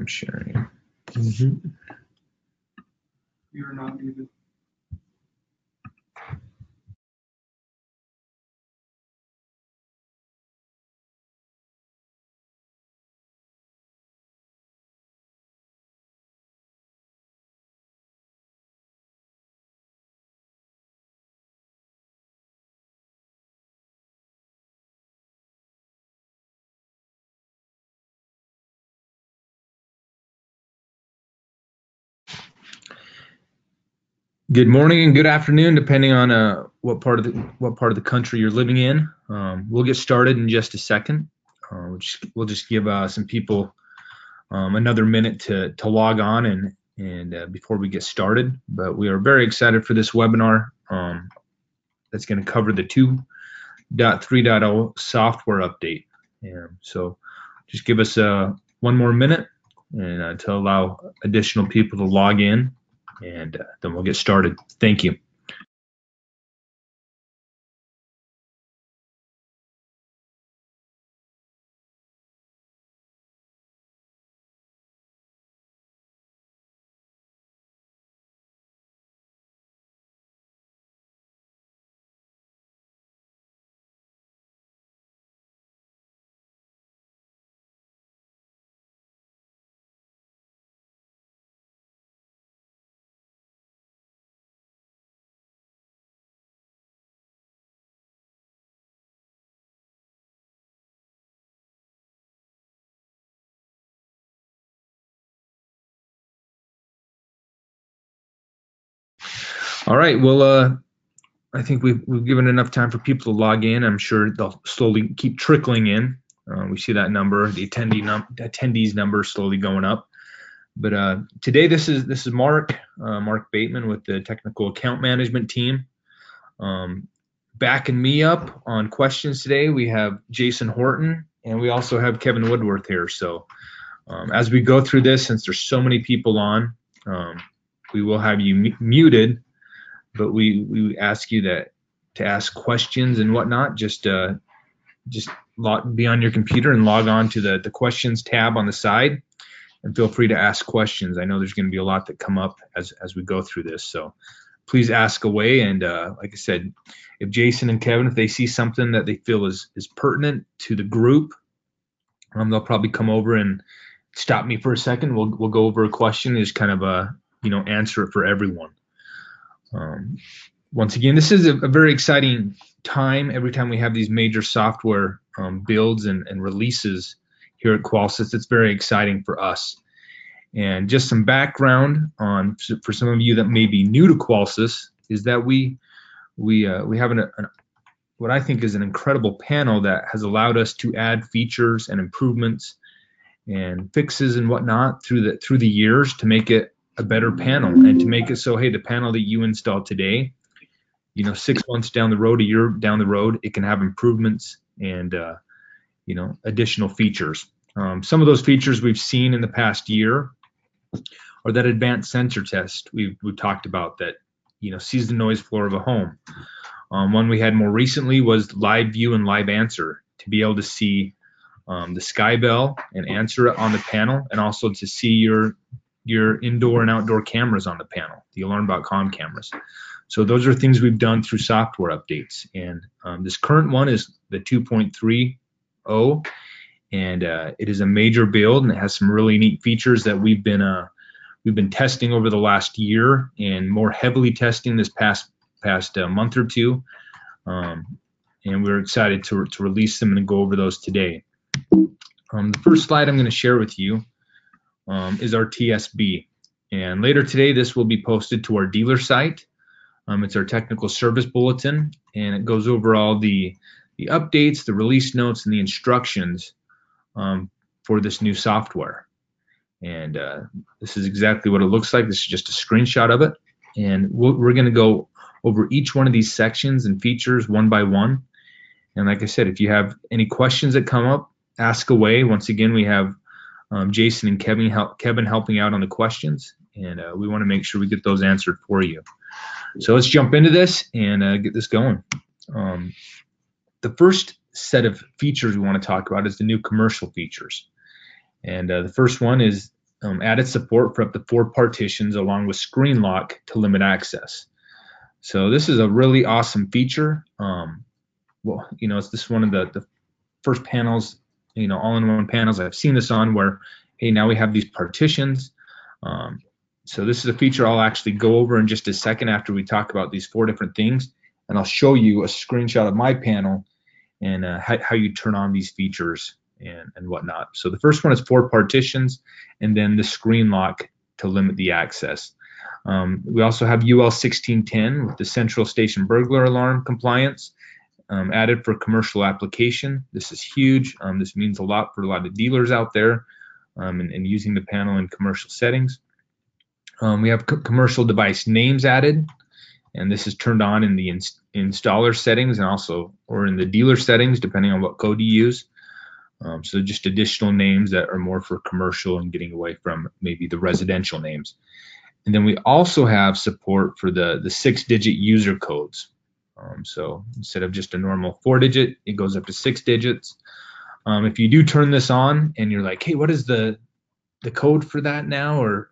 I'm sharing. You're not muted. Good morning and good afternoon, depending on what part of the country you're living in. We'll get started in just a second. We'll just give some people another minute to log on and before we get started. But we are very excited for this webinar that's going to cover the 2.3.0 software update. So just give us one more minute and to allow additional people to log in. And then we'll get started. Thank you. All right, well, I think we've given enough time for people to log in. I'm sure they'll slowly keep trickling in. We see that number, the attendees number slowly going up. But today, this is Mark Bateman with the technical account management team. Backing me up on questions today, we have Jason Horton, and we also have Kevin Woodworth here. So as we go through this, since there's so many people on, we will have you muted. But we ask you to ask questions and whatnot. Just be on your computer and log on to the questions tab on the side, and feel free to ask questions. I know there's going to be a lot that come up as we go through this, so please ask away. And like I said, if Jason and Kevin, if they see something that they feel is pertinent to the group, they'll probably come over and stop me for a second. We'll go over a question, just kind of answer it for everyone. Once again, this is a very exciting time. Every time we have these major software builds and releases here at Qualsys, it's very exciting for us. And just some background for some of you that may be new to Qualsys is that we have what I think is an incredible panel that has allowed us to add features and improvements and fixes and whatnot through the years to make it a better panel, and to make it so, hey, the panel that you install today, 6 months down the road, a year down the road, it can have improvements and additional features. Some of those features we've seen in the past year are that advanced sensor test we've talked about that sees the noise floor of a home. One we had more recently was live view and live answer, to be able to see the sky bell and answer it on the panel, and also to see your indoor and outdoor cameras on the panel, the Alarm.com cameras. So those are things we've done through software updates. And this current one is the 2.3.0, and it is a major build, and it has some really neat features that we've been testing over the last year, and more heavily testing this past month or two. And we're excited to release them and go over those today. The first slide I'm going to share with you is our TSB, and later today this will be posted to our dealer site. It's our technical service bulletin, and it goes over all the updates, the release notes, and the instructions for this new software. And this is exactly what it looks like. This is just a screenshot of it, and we're going to go over each one of these sections and features one by one. And like I said, if you have any questions that come up, ask away. Once again, we have Jason and Kevin helping out on the questions, and we want to make sure we get those answered for you. So let's jump into this and get this going. The first set of features we want to talk about is the new commercial features, and the first one is added support for up to 4 partitions along with screen lock to limit access. So this is a really awesome feature. Well, it's this one of the first panels, all-in-one panels I've seen this on where, hey, now we have these partitions. So this is a feature I'll actually go over in just a second after we talk about these 4 different things, and I'll show you a screenshot of my panel and how you turn on these features and whatnot. So the first one is 4 partitions, and then the screen lock to limit the access. We also have UL 1610 with the central station burglar alarm compliance added for commercial application. This is huge. This means a lot for a lot of dealers out there and using the panel in commercial settings. We have commercial device names added, and this is turned on in the installer settings and also or in the dealer settings depending on what code you use. So just additional names that are more for commercial and getting away from maybe the residential names. And then we also have support for the 6-digit user codes. So instead of just a normal 4-digit, it goes up to 6 digits. If you do turn this on and you're like, hey, what is the code for that now? Or,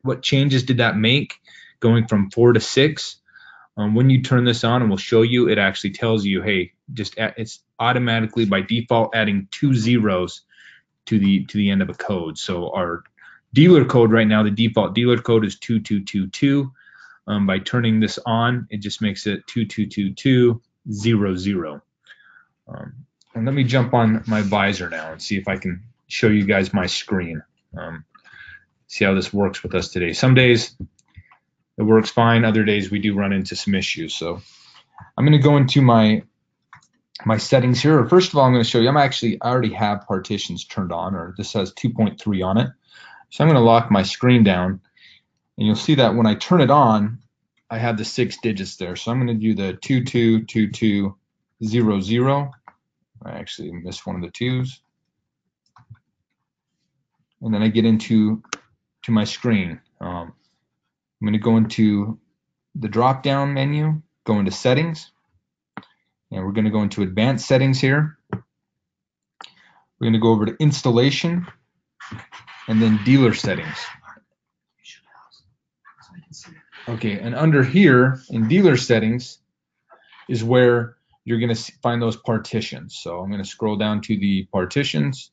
what changes did that make going from 4 to 6? When you turn this on, and we'll show you, it actually tells you, hey, it's automatically by default adding 2 zeros to the end of a code. So our dealer code right now, the default dealer code is 2222. By turning this on, it just makes it 222200. And let me jump on my visor now and see if I can show you guys my screen. See how this works with us today. Some days it works fine. Other days we do run into some issues. So I'm going to go into my settings here. First of all, I'm going to show you, I already have partitions turned on, or this has 2.3 on it. So I'm going to lock my screen down, and you'll see that when I turn it on, I have the 6 digits there. So I'm going to do the 222200. I actually missed one of the 2s. And then I get into my screen. I'm going to go into the drop-down menu, go into settings, and we're going to go into advanced settings here. We're going to go over to installation and then dealer settings. Okay, and under here in dealer settings is where you're going to find those partitions. So I'm going to scroll down to the partitions,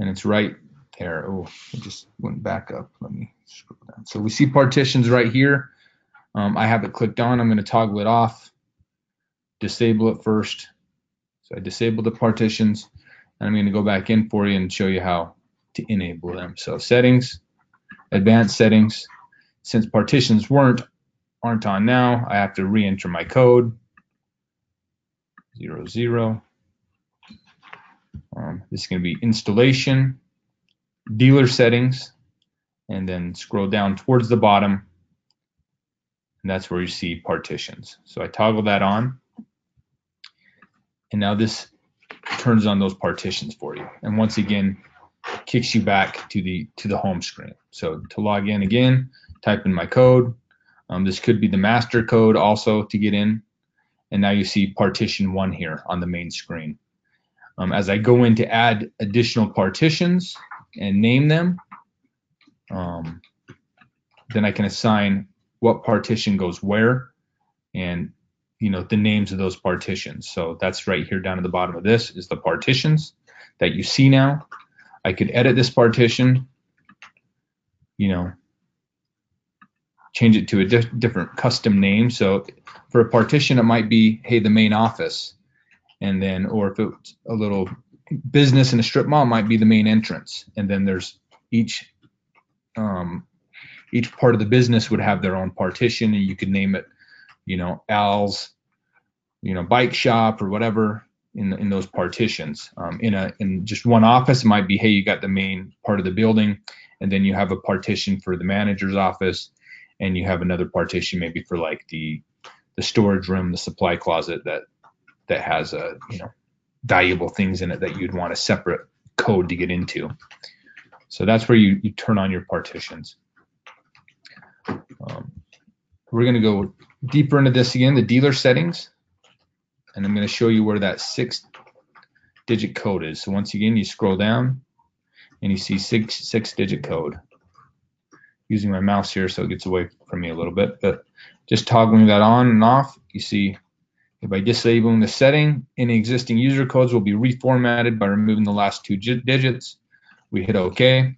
and it's right there. Oh, it just went back up. Let me scroll down. So we see partitions right here. I have it clicked on. I'm going to toggle it off, disable it first. So I disabled the partitions, and I'm going to go back in for you and show you how to enable them. So settings, advanced settings. Since partitions aren't on now, I have to re-enter my code 00. This is going to be installation, dealer settings, and then scroll down towards the bottom, and that's where you see partitions. So I toggle that on, and now this turns on those partitions for you, and once again kicks you back to the home screen. So to log in again, type in my code. This could be the master code also to get in, and now you see partition 1 here on the main screen. As I go in to add additional partitions and name them, then I can assign what partition goes where and the names of those partitions. So that's right here down at the bottom of this is the partitions that you see now. I could edit this partition, change it to a different custom name. So for a partition, it might be, hey, the main office. And then, or if it's a little business in a strip mall, it might be the main entrance. And then there's each part of the business would have their own partition, and you could name it, Al's, bike shop or whatever in those partitions. In just one office, it might be, hey, you got the main part of the building, and then you have a partition for the manager's office, and you have another partition maybe for like the storage room, the supply closet that has valuable things in it that you'd want a separate code to get into. So that's where you turn on your partitions. We're going to go deeper into this again, the dealer settings, and I'm going to show you where that 6 digit code is. So once again, you scroll down and you see six digit code. Using my mouse here so it gets away from me a little bit, but just toggling that on and off, you see by disabling the setting, any existing user codes will be reformatted by removing the last 2 digits. We hit OK,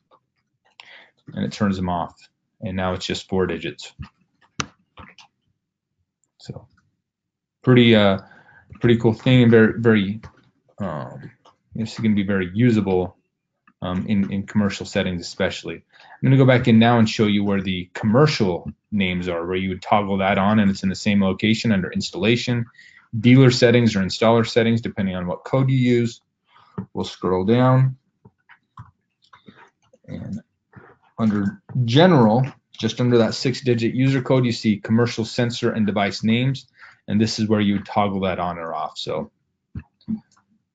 and it turns them off. And now it's just 4 digits. So pretty cool thing, and very it's going to be very usable in commercial settings especially. I'm going to go back in now and show you where the commercial names are, where you would toggle that on, and it's in the same location under installation, dealer settings or installer settings, depending on what code you use. We'll scroll down, and under general, just under that 6-digit user code, you see commercial sensor and device names, and this is where you would toggle that on or off. So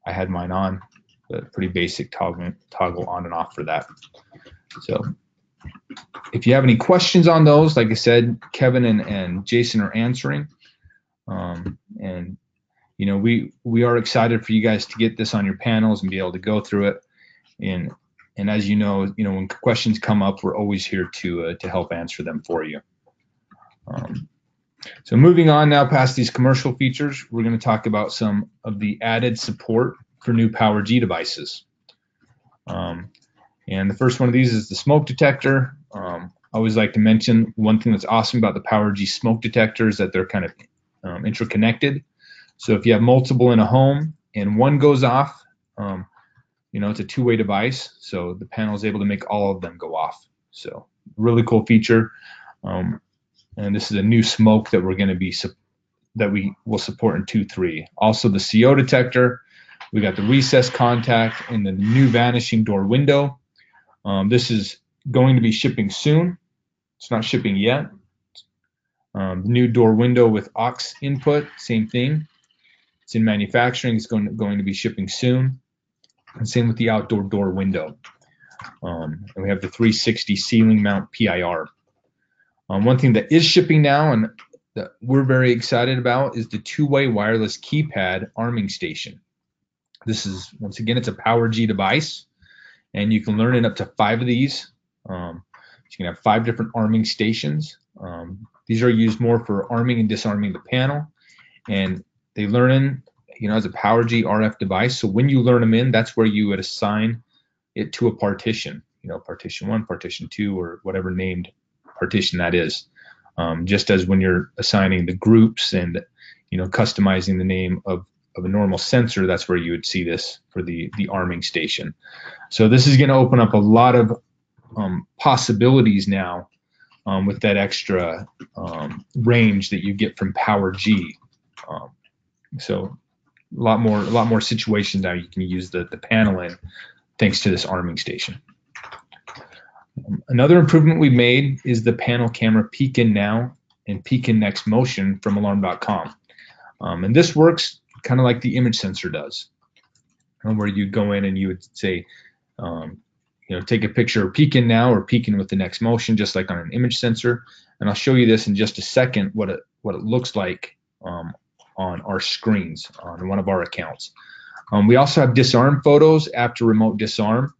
I had mine on, but pretty basic toggle on and off for that. So if you have any questions on those, like I said, Kevin and Jason are answering. And you know, we are excited for you guys to get this on your panels and be able to go through it. And as you know, when questions come up, we're always here to help answer them for you. So moving on now past these commercial features, we're going to talk about some of the added support for new PowerG devices. And the first one of these is the smoke detector. I always like to mention one thing that's awesome about the PowerG smoke detector is that they're kind of interconnected. So if you have multiple in a home and one goes off, it's a two-way device, so the panel is able to make all of them go off. So really cool feature. And this is a new smoke that we will support in 2.3. Also the CO detector. We got the recess contact and the new vanishing door window. This is going to be shipping soon. It's not shipping yet. The new door window with aux input, same thing. It's in manufacturing. It's going to be shipping soon. And same with the outdoor door window. And we have the 360 ceiling mount PIR. One thing that is shipping now and that we're very excited about is the two-way wireless keypad arming station. This is, once again, it's a PowerG device, and you can learn in up to 5 of these. You can have 5 different arming stations. These are used more for arming and disarming the panel, and they learn in, as a PowerG RF device. So when you learn them in, that's where you would assign it to a partition, partition 1, partition 2, or whatever named partition that is. Just as when you're assigning the groups and, customizing the name of a normal sensor, that's where you would see this for the arming station. So this is going to open up a lot of possibilities now with that extra range that you get from PowerG. So a lot more situations now you can use the panel in, thanks to this arming station. Another improvement we made is the panel camera peek in now and peek in next motion from alarm.com. And this works kind of like the image sensor does, where you go in and you would say, take a picture of peek in now or peek in with the next motion, just like on an image sensor. And I'll show you this in just a second, what it looks like on our screens on one of our accounts. We also have disarm photos after remote disarm.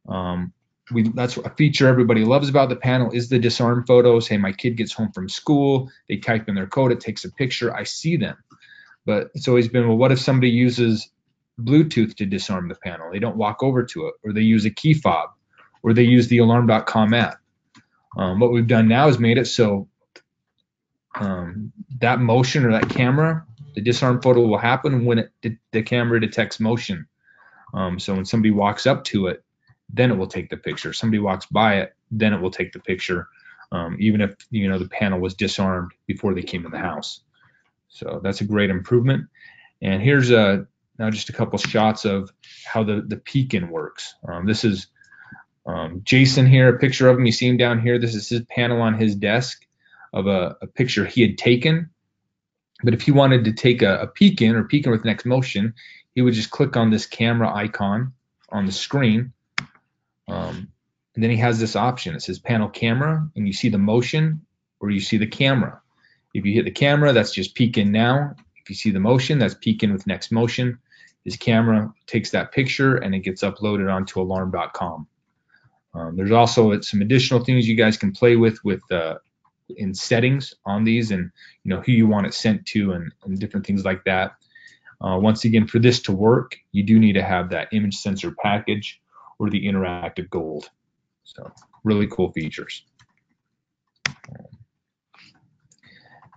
That's a feature everybody loves about the panel is the disarm photos. Hey, my kid gets home from school, they type in their code, it takes a picture, I see them. But it's always been, well, what if somebody uses Bluetooth to disarm the panel? They don't walk over to it, or they use a key fob, or they use the alarm.com app. What we've done now is made it so that motion or that camera, the disarm photo will happen when the camera detects motion. So when somebody walks up to it, then it will take the picture. Somebody walks by it, then it will take the picture, even if the panel was disarmed before they came in the house. So that's a great improvement. And here's now just a couple shots of how the peek-in works. This is Jason here, a picture of him. You see him down here. This is his panel on his desk of a picture he had taken. But if he wanted to take a peek-in or peek-in with next motion, he would just click on this camera icon on the screen. And then he has this option. It says panel camera, and you see the motion or you see the camera. If you hit the camera, that's just peek in now. If you see the motion, that's peek in with next motion. his camera takes that picture and it gets uploaded onto alarm.com. There's also some additional things you guys can play with in settings on these, and who you want it sent to, and different things like that. Once again, for this to work, you do need to have that image sensor package or the interactive gold. So really cool features.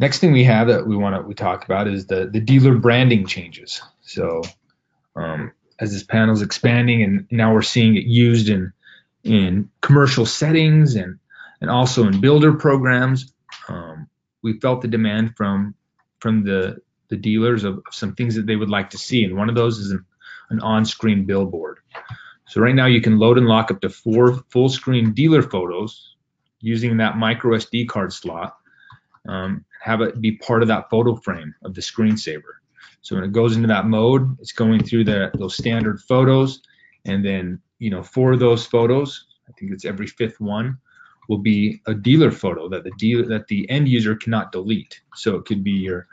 Next thing we have that we talk about is the dealer branding changes. So as this panel is expanding, and now we're seeing it used in commercial settings and also in builder programs, we felt the demand from the dealers of some things that they would like to see, and one of those is an on-screen billboard. So right now you can load and lock up to 4 full-screen dealer photos using that micro SD card slot, have it be part of that photo frame of the screensaver. So when it goes into that mode, it's going through those standard photos, and then 4 of those photos, I think it's every 5th one, will be a dealer photo that the end user cannot delete. So it could be your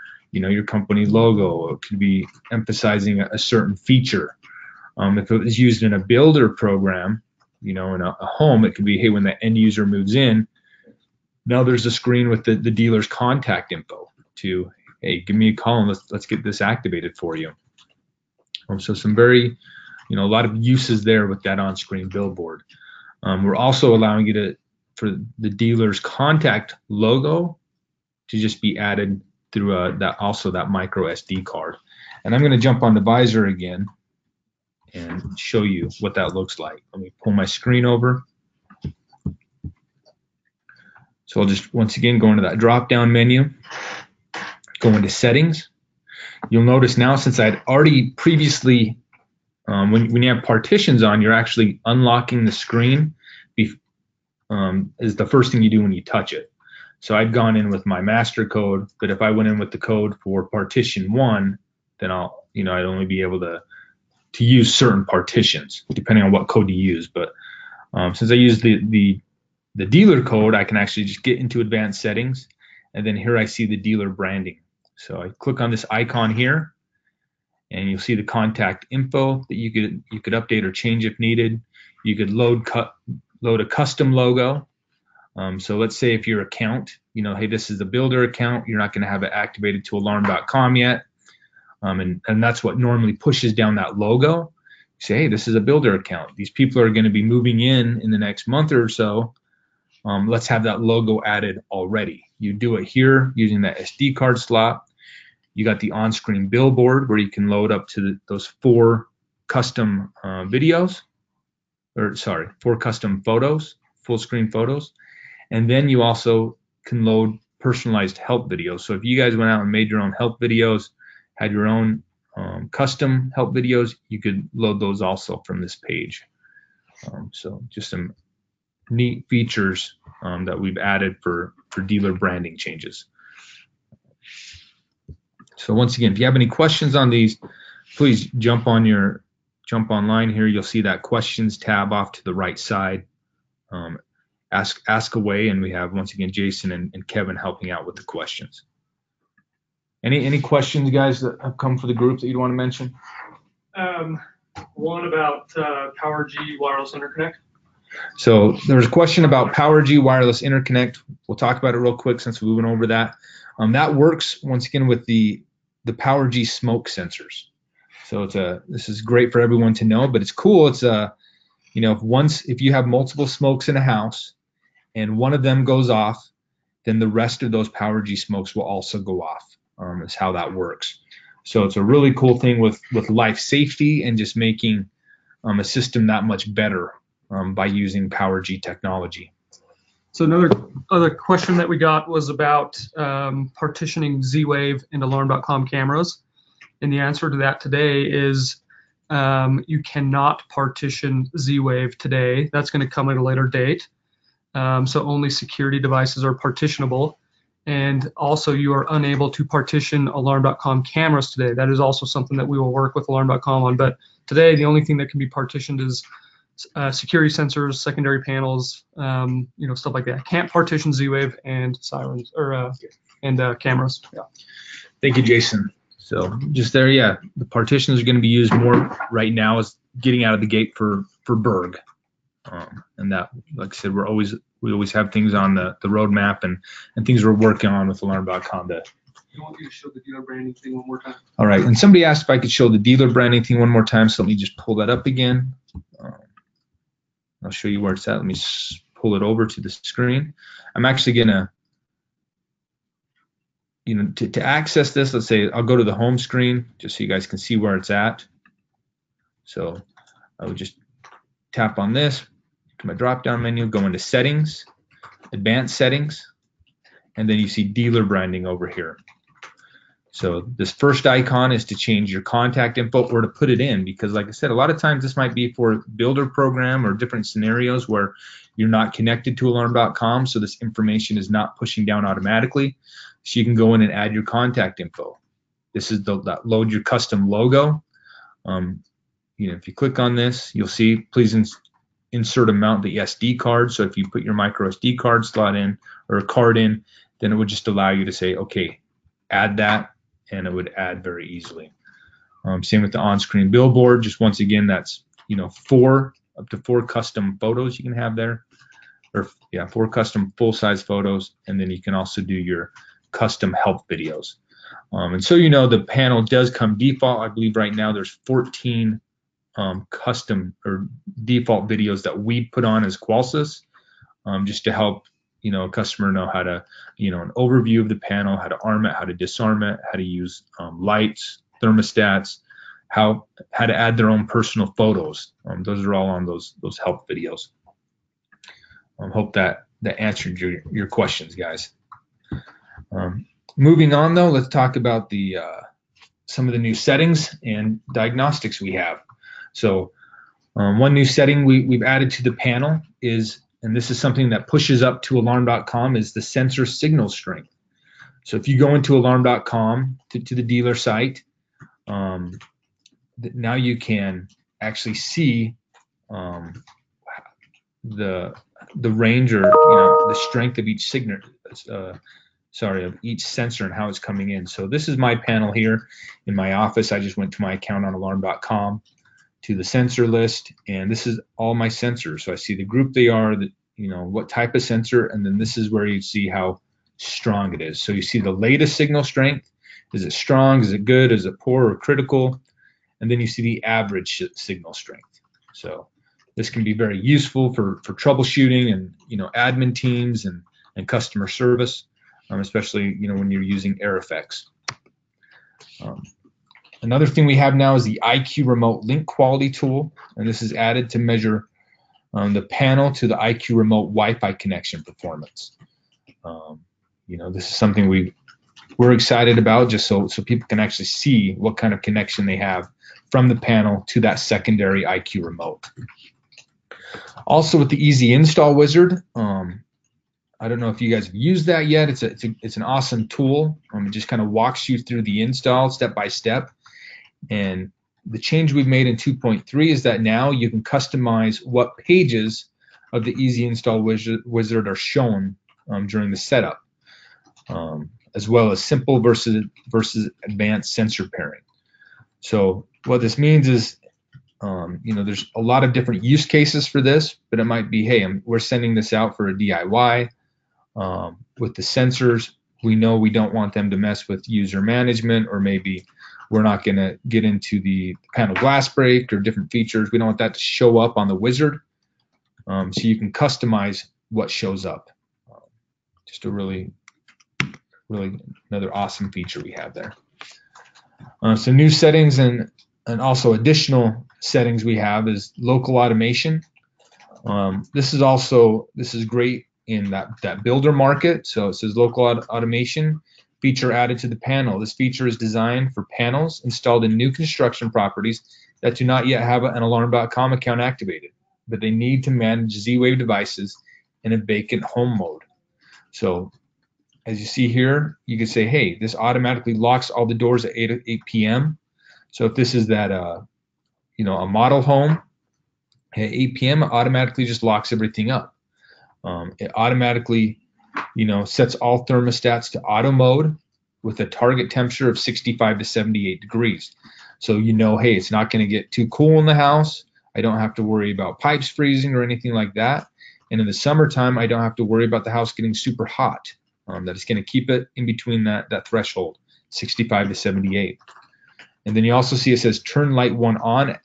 company logo, or it could be emphasizing a certain feature. If it was used in a builder program, in a home, it could be, hey, when the end user moves in, now there's a screen with the dealer's contact info to, hey, give me a call and let's get this activated for you. So some very, a lot of uses there with that on-screen billboard. We're also allowing you for the dealer's contact logo to just be added through that micro SD card. And I'm going to jump on the visor again and show you what that looks like. Let me pull my screen over. So I'll just once again go into that drop-down menu, go into settings. You'll notice now, since I'd already previously, when you have partitions on, you're actually unlocking the screen is the first thing you do when you touch it. So I'd gone in with my master code, but if I went in with the code for partition 1, then I'd only be able to use certain partitions depending on what code you use. But since I use the dealer code, I can actually just get into advanced settings, and then here I see the dealer branding. So I click on this icon here, and you'll see the contact info that you could update or change if needed. You could load a custom logo. So let's say if your account, hey, this is a builder account, you're not going to have it activated to alarm.com yet. And that's what normally pushes down that logo. You say, hey, this is a builder account. These people are going to be moving in the next month or so. Let's have that logo added already. You do it here using that SD card slot. You got the on-screen billboard where you can load up to those 4 custom 4 custom photos, full screen photos. And then you also can load personalized help videos. So if you guys went out and made your own help videos, had your own custom help videos, you could load those also from this page. So just some neat features that we've added for dealer branding changes. So once again, if you have any questions on these, please jump online here. You'll see that questions tab off to the right side. Ask away, and we have, once again, Jason and Kevin helping out with the questions. Any questions, guys, that have come for the group that you'd want to mention? One about PowerG wireless interconnect. So there's a question about PowerG wireless interconnect. We'll talk about it real quick since we went over that. That works once again with the PowerG smoke sensors. So this is great for everyone to know, but it's cool. It's if you have multiple smokes in a house and one of them goes off, then the rest of those PowerG smokes will also go off. Is how that works. So it's a really cool thing with life safety and just making a system that much better by using PowerG technology. So other question that we got was about partitioning Z-Wave and alarm.com cameras. And the answer to that today is you cannot partition Z-Wave today. That's going to come at a later date. So only security devices are partitionable. And also you are unable to partition alarm.com cameras today. That is also something that we will work with alarm.com on. But today the only thing that can be partitioned is security sensors, secondary panels, stuff like that. Can't partition Z-Wave and sirens and cameras. Yeah. Thank you, Jason. So just there, yeah, the partitions are going to be used more right now as getting out of the gate for Berg. And that, like I said, we always have things on the roadmap and things we're working on with Alarm.com. I want you to show the dealer branding thing one more time. All right, and somebody asked if I could show the dealer branding thing one more time, so let me just pull that up again. I'll show you where it's at. Let me pull it over to the screen. I'm actually gonna, to access this, let's say I'll go to the home screen just so you guys can see where it's at. So I would just tap on this, to my drop-down menu, go into Settings, Advanced Settings, and then you see Dealer Branding over here. So this first icon is to change your contact info or to put it in, because like I said, a lot of times this might be for builder program or different scenarios where you're not connected to Alarm.com, so this information is not pushing down automatically. So you can go in and add your contact info. This is that load your custom logo. If you click on this, you'll see please insert and mount the SD card. So if you put your micro SD card slot in or a card in, then it would just allow you to say, okay, add that, and it would add very easily. Same with the on-screen billboard. Just once again, that's up to four custom photos you can have there, or yeah, 4 custom full-size photos, and then you can also do your custom help videos. And so the panel does come default. I believe right now there's 14 custom or default videos that we put on as Qualsys, just to help a customer know how to, an overview of the panel, how to arm it, how to disarm it, how to use lights, thermostats, how to add their own personal photos. Those are all on those help videos. Hope that answered your questions, guys. Moving on though, let's talk about some of the new settings and diagnostics we have. So one new setting we've added to the panel is, and this is something that pushes up to Alarm.com, is the sensor signal strength. So if you go into Alarm.com to the dealer site, now you can actually see the range or the strength of each of each sensor and how it's coming in. So this is my panel here in my office. I just went to my account on Alarm.com to the sensor list, and this is all my sensors. So I see the group they are, what type of sensor, and then this is where you see how strong it is. So you see the latest signal strength. Is it strong? Is it good? Is it poor or critical? And then you see the average signal strength. So this can be very useful for troubleshooting and admin teams and customer service, especially when you're using air effects. Another thing we have now is the IQ Remote Link Quality tool, and this is added to measure the panel to the IQ Remote Wi-Fi connection performance. This is something we're excited about, just so people can actually see what kind of connection they have from the panel to that secondary IQ Remote. Also with the Easy Install Wizard, I don't know if you guys have used that yet. It's an awesome tool. It just kind of walks you through the install step by step. And the change we've made in 2.3 is that now you can customize what pages of the Easy Install Wizard are shown during the setup, as well as simple versus advanced sensor pairing. So what this means is, there's a lot of different use cases for this, but it might be, hey, we're sending this out for a DIY. With the sensors, we know we don't want them to mess with user management, or maybe we're not going to get into the panel glass break or different features. We don't want that to show up on the wizard. So you can customize what shows up. Just a really another awesome feature we have there. So new settings and also additional settings we have is local automation. This is great in that builder market. So it says local automation feature added to the panel. This feature is designed for panels installed in new construction properties that do not yet have an Alarm.com account activated, but they need to manage Z-Wave devices in a vacant home mode. So as you see here, you can say, hey, this automatically locks all the doors at 8 p.m. So if this is that a model home at 8 p.m., it automatically just locks everything up. It automatically sets all thermostats to auto mode. with a target temperature of 65 to 78 degrees. So you know, hey, it's not going to get too cool in the house. I don't have to worry about pipes freezing or anything like that. And in the summertime, I don't have to worry about the house getting super hot. That it's going to keep it in between that threshold, 65 to 78. And then you also see it says turn light 1 on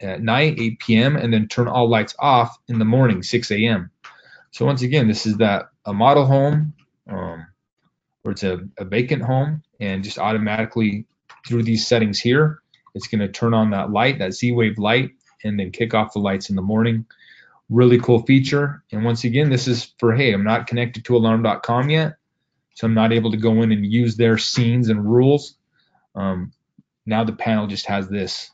at night, 8 p.m., and then turn all lights off in the morning, 6 a.m. So once again, this is a model home, or it's a vacant home, and just automatically through these settings here, it's going to turn on that light, that Z-Wave light, and then kick off the lights in the morning. Really cool feature. And once again, this is for, hey, I'm not connected to alarm.com yet, so I'm not able to go in and use their scenes and rules. Now the panel just has this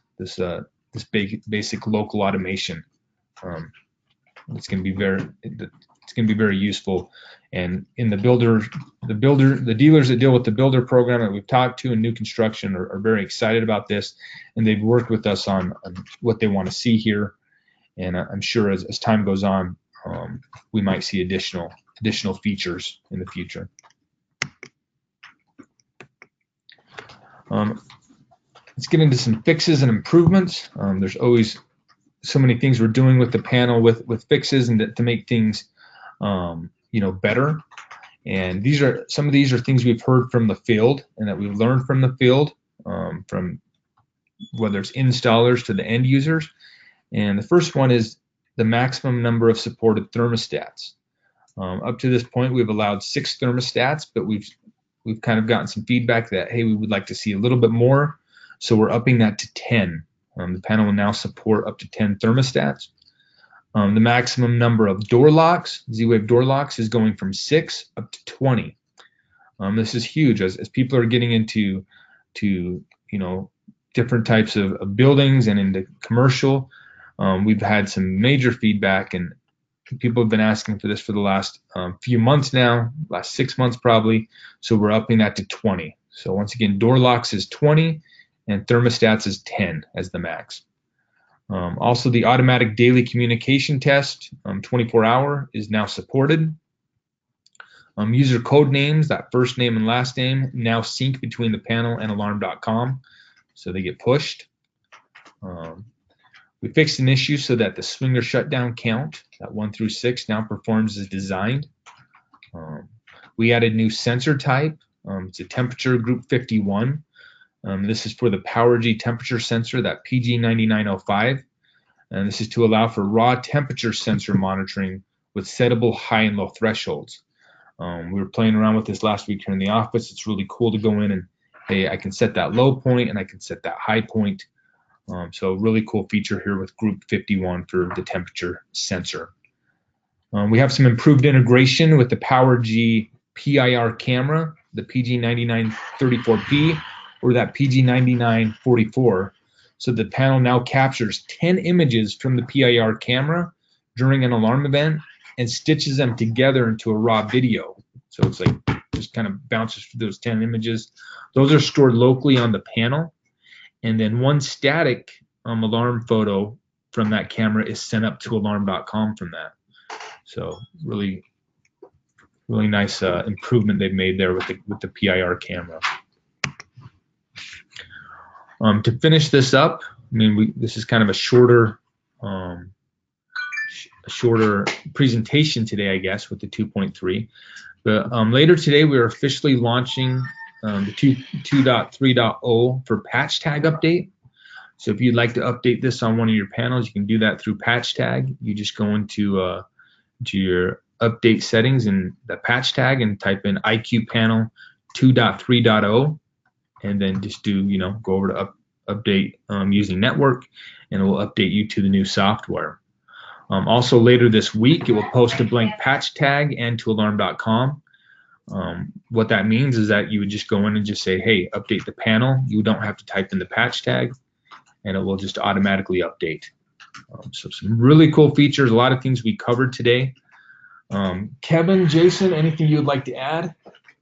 basic local automation. It's going to be very useful. And in the dealers that deal with the builder program that we've talked to in new construction are very excited about this, and they've worked with us on what they want to see here. And I'm sure as time goes on, we might see additional features in the future. Let's get into some fixes and improvements. There's always so many things we're doing with the panel with fixes and to make things better. And some of these are things we've heard from the field and that we've learned from the field, from whether it's installers to the end users. And the first one is the maximum number of supported thermostats. Up to this point, we've allowed 6 thermostats, but we've kind of gotten some feedback that, hey, we would like to see a little bit more. So we're upping that to 10. The panel will now support up to 10 thermostats. The maximum number of door locks, Z-Wave door locks, is going from 6 up to 20. This is huge as people are getting into different types of buildings and into commercial. We've had some major feedback, and people have been asking for this for the last few months now, last 6 months probably. So we're upping that to 20. So once again, door locks is 20 and thermostats is 10 as the max. Also, the automatic daily communication test, 24-hour, is now supported. User code names, that first name and last name, now sync between the panel and alarm.com, so they get pushed. We fixed an issue so that the swinger shutdown count, that 1 through 6, now performs as designed. We added new sensor type. It's a temperature group 51. This is for the PowerG temperature sensor, that PG9905. And this is to allow for raw temperature sensor monitoring with settable high and low thresholds. We were playing around with this last week here in the office. It's really cool to go in and, hey, I can set that low point and I can set that high point. So really cool feature here with group 51 for the temperature sensor. We have some improved integration with the PowerG PIR camera, the PG9934P, or that PG9944. So the panel now captures 10 images from the PIR camera during an alarm event and stitches them together into a raw video. So it's like just kind of bounces through those 10 images. Those are stored locally on the panel, and then one static alarm photo from that camera is sent up to alarm.com from that. So really nice improvement they've made there with the PIR camera. To finish this up, I mean, this is kind of a shorter presentation today, I guess, with the 2.3. But later today, we are officially launching the 2.3.0 for patch tag update. So if you'd like to update this on one of your panels, you can do that through patch tag. You just go into to your update settings and the patch tag and type in IQ panel 2.3.0. and then just go over to update using network, and it will update you to the new software. Also later this week, it will post a blank patch tag and to alarm.com. What that means is that you would just go in and just say, hey, update the panel. You don't have to type in the patch tag, and it will just automatically update. So some really cool features, a lot of things we covered today. Kevin, Jason, anything you would like to add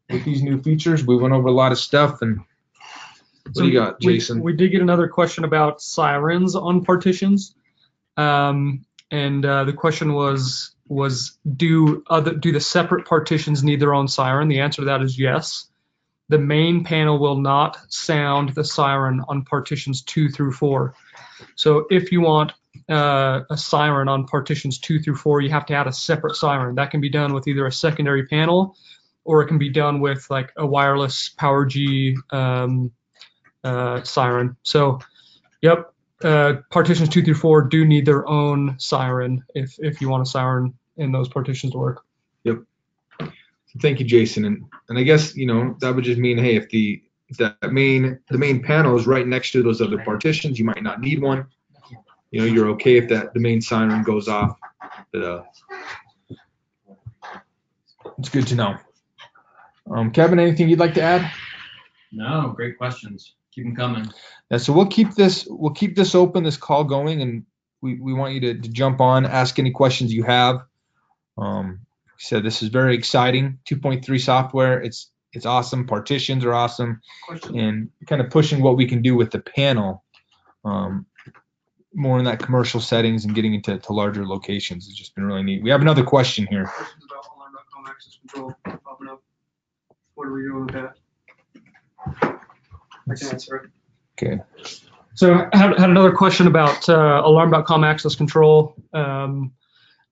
with these new features? We went over a lot of stuff, and what do you got, Jason? We did get another question about sirens on partitions, and the question was do the separate partitions need their own siren? The answer to that is yes. the main panel will not sound the siren on partitions 2 through 4. So if you want a siren on partitions 2 through 4, you have to add a separate siren. That can be done with either a secondary panel, or it can be done with like a wireless PowerG siren. So, yep, partitions 2 through 4 do need their own siren if you want a siren in those partitions to work. Yep. Thank you, Jason. And I guess, you know, that would just mean, hey, if the main panel is right next to those other partitions, you might not need one. You know, you're okay if the main siren goes off. But it's good to know. Kevin, anything you'd like to add? No, great questions. Keep them coming. Yeah, so we'll keep this open, this call going, and we want you to jump on, ask any questions you have. Like I said, this is very exciting. 2.3 software. It's awesome. Partitions are awesome, and kind of pushing what we can do with the panel, more in that commercial settings and getting into larger locations. It's just been really neat. We have another question here. Questions about Alarm.com Access Control popping up. What are we doing with that? I can answer it. Okay. So I had another question about Alarm.com Access Control.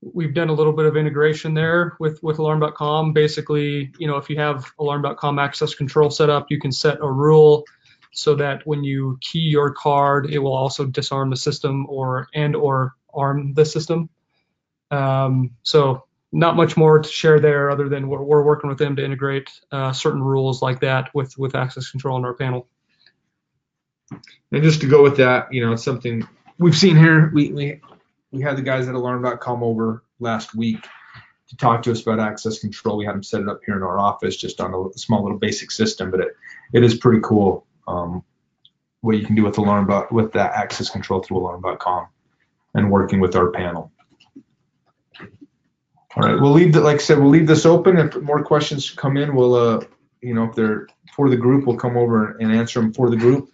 We've done a little bit of integration there with Alarm.com. Basically, you know, if you have Alarm.com Access Control set up, you can set a rule so that when you key your card, it will also disarm the system or arm the system. So not much more to share there other than we're working with them to integrate certain rules like that with access control on our panel. And just to go with that, you know, it's something we've seen here. We had the guys at Alarm.com over last week to talk to us about access control. We had them set it up here in our office just on a small little basic system, but it is pretty cool what you can do with with that access control through Alarm.com and working with our panel. All right, we'll leave that. Like I said, we'll leave this open. If more questions come in, we'll, you know, if they're for the group, we'll come over and answer them for the group.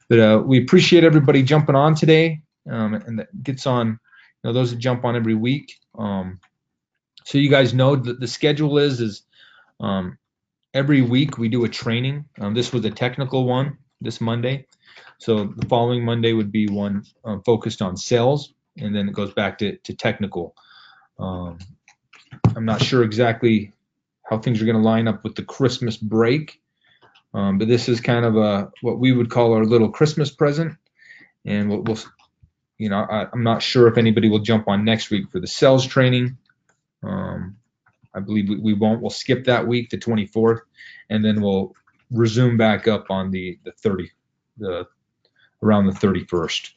But we appreciate everybody jumping on today, and that gets on, you know, those that jump on every week. So you guys know that the schedule is every week we do a training. This was a technical one this Monday. So the following Monday would be one focused on sales, and then it goes back to technical. I'm not sure exactly how things are going to line up with the Christmas break, but this is kind of what we would call our little Christmas present. And we'll you know, I'm not sure if anybody will jump on next week for the sales training. I believe we won't. We'll skip that week, the 24th, and then we'll resume back up on around the 31st.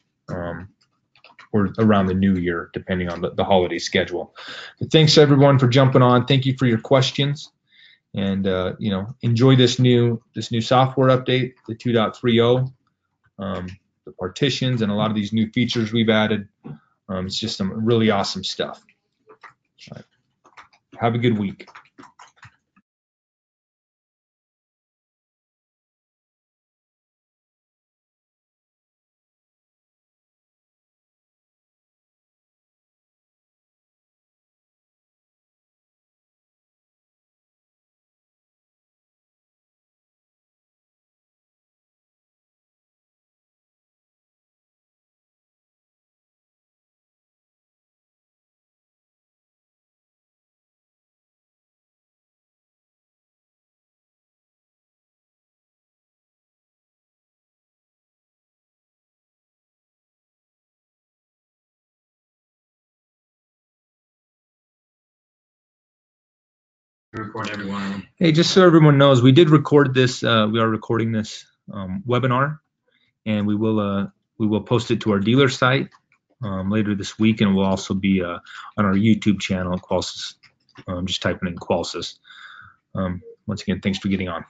Or around the new year, depending on the holiday schedule. But thanks everyone for jumping on. Thank you for your questions, and you know, enjoy this new software update, the 2.30, the partitions, and a lot of these new features we've added. It's just some really awesome stuff. All right. Have a good week. Record every one of them. Hey, just so everyone knows, we did record this. We are recording this webinar, and we will post it to our dealer site later this week, and we'll also be on our YouTube channel, Qualsys. Just typing in Qualsys. Once again, thanks for getting on.